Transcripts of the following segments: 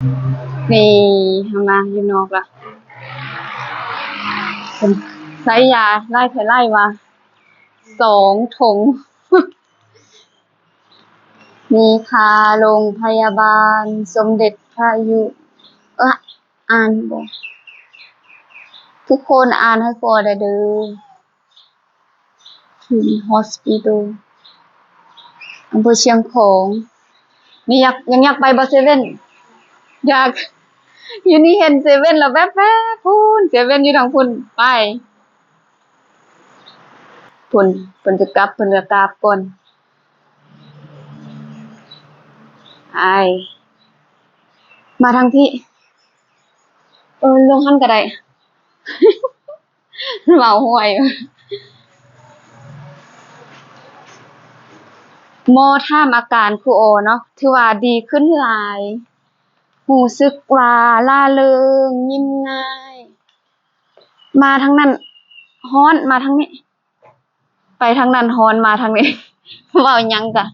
นี่ทำมาอยู่นอกละเป็นใช้ยาไล่ไถไล่มา2 ถุง มีค่ะโรงพยาบาลสมเด็จพระยุอ่านบ่ทุกคนอ่านให้ฟอได้เด้อถึง Hospital อำเภอเชียงของนี่อยากไปบ่เซเว่นอยากอยู่นี่เห็นเซเว่นแล้วแว๊บๆพูนเซเว่นอยู่ทางพุ่นไปพุ่นเพิ่นจะกลับเพิ่นจะกลับก่อนมาทางที่ลงหันก็ได้เมาห่วยหมอถามอาการครูโอเนาะถือว่าดีขึ้นหลายรู้สึกว่าร่าเริงยิ้มง่ายมาทางนั้นฮ้อนมาทางนี้ไปทางนั้นฮ้อนมาทางนี้เว้าหยังกะ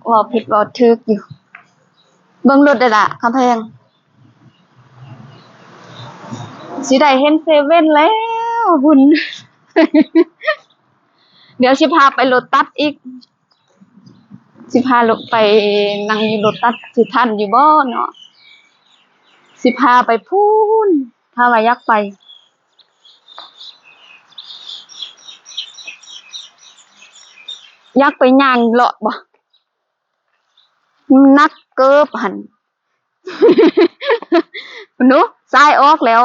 เว้าผิดเว้าถูกอยู่เบิ่งรถเด้อล่ะคำแพงสิได้เห็นเซเว่นแล้วบุญ เดี๋ยวสิพาไปโลตัสอีกสิพาลงไปนั่งอยู่โลตัสสิทันอยู่บ่เนาะสิพาไปพูนถ้าว่าอยากไปอยากไปย่างเลาะบ่นักเกิบหั่น หนูซ้ายออกแล้ว